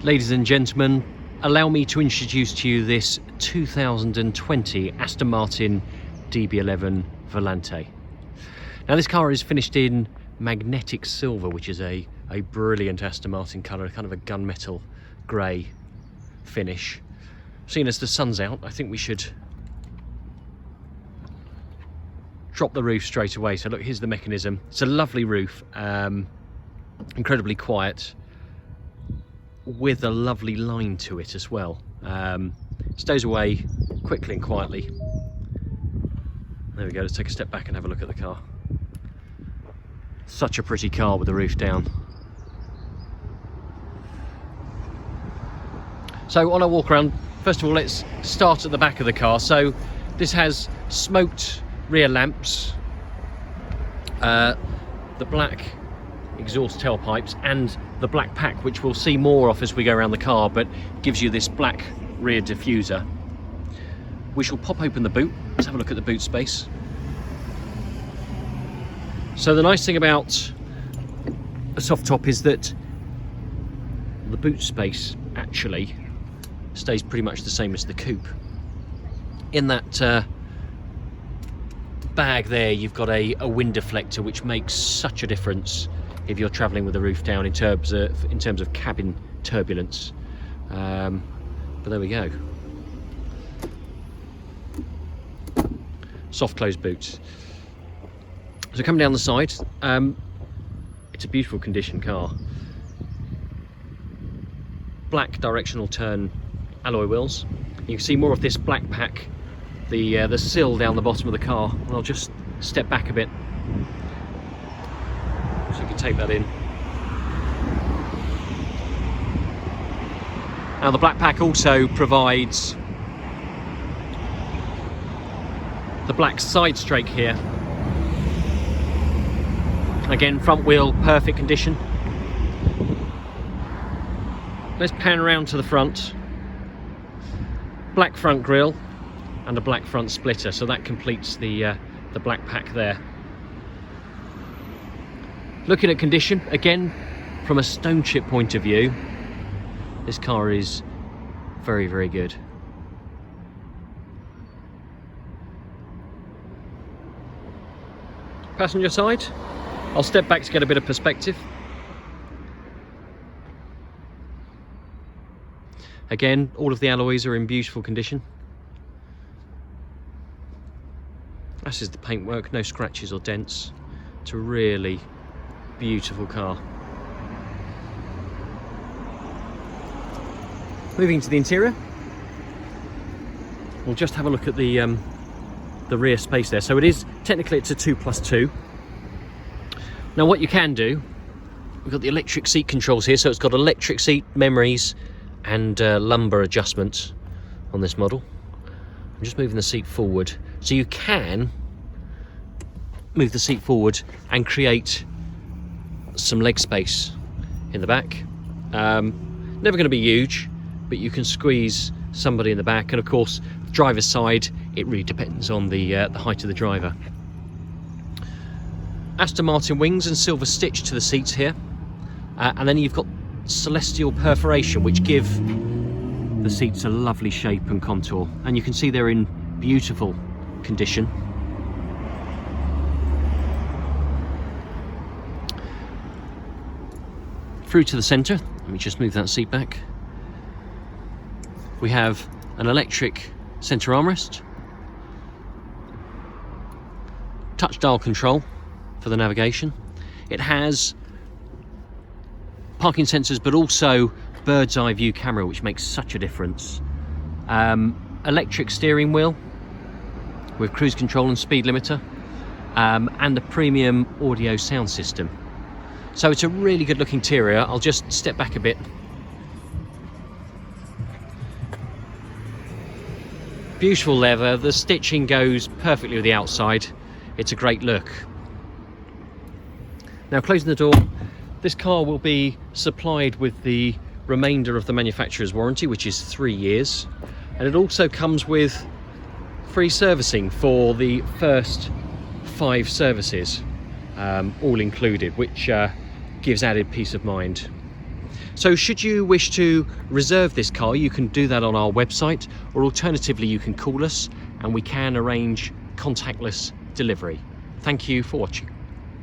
Ladies and gentlemen, allow me to introduce to you this 2020 Aston Martin DB11 Volante. Now this car is finished in magnetic silver, which is a brilliant Aston Martin colour, kind of a gunmetal grey finish. Seeing as the sun's out, I think we should drop the roof straight away. So look, here's the mechanism. It's a lovely roof, incredibly quiet, with a lovely line to it as well. Stows away quickly and quietly. There we go, let's take a step back and have a look at the car. Such a pretty car with the roof down. So on our walk around, first of all, let's start at the back of the car. So this has smoked rear lamps, the black exhaust tailpipes, and the black pack, which we'll see more of as we go around the car, but gives you this black rear diffuser. We shall pop open the boot. Let's have a look at the boot space. So the nice thing about a soft top is that the boot space actually stays pretty much the same as the coupe. In that bag there, you've got a wind deflector, which makes such a difference if you're travelling with the roof down in terms of cabin turbulence. But there we go. Soft closed boots. So coming down the side, it's a beautiful condition car. Black directional turn alloy wheels. You can see more of this black pack, the sill down the bottom of the car. And I'll just step back a bit so you can take that in. Now the black pack also provides the black side strake here. Again, front wheel, perfect condition. Let's pan around to the front. Black front grille and a black front splitter, so that completes the black pack there. Looking at condition, again, from a stone chip point of view, this car is very, very good. Passenger side, I'll step back to get a bit of perspective. Again, all of the alloys are in beautiful condition. This is the paintwork, no scratches or dents. It's a really beautiful car. Moving to the interior, we'll just have a look at the rear space there. So it's a 2+2. Now what you can do, we've got the electric seat controls here, so it's got electric seat memories and lumbar adjustments on this model. I'm just moving the seat forward, so you can move the seat forward and create some leg space in the back. Never going to be huge, but you can squeeze somebody in the back, and of course the driver's side, it really depends on the height of the driver. Aston Martin wings and silver stitch to the seats here, and then you've got celestial perforation, which give the seats a lovely shape and contour, and you can see they're in beautiful condition. Through to the centre, let me just move that seat back. We have an electric centre armrest, touch dial control for the navigation. It has parking sensors, but also bird's eye view camera, which makes such a difference. Electric steering wheel with cruise control and speed limiter, and a premium audio sound system. So it's a really good looking interior. I'll just step back a bit. Beautiful leather, the stitching goes perfectly with the outside. It's a great look. Now closing the door, this car will be supplied with the remainder of the manufacturer's warranty, which is 3 years, and it also comes with free servicing for the first 5 services, all included, which gives added peace of mind. So should you wish to reserve this car, you can do that on our website, or alternatively you can call us and we can arrange contactless delivery. Thank you for watching.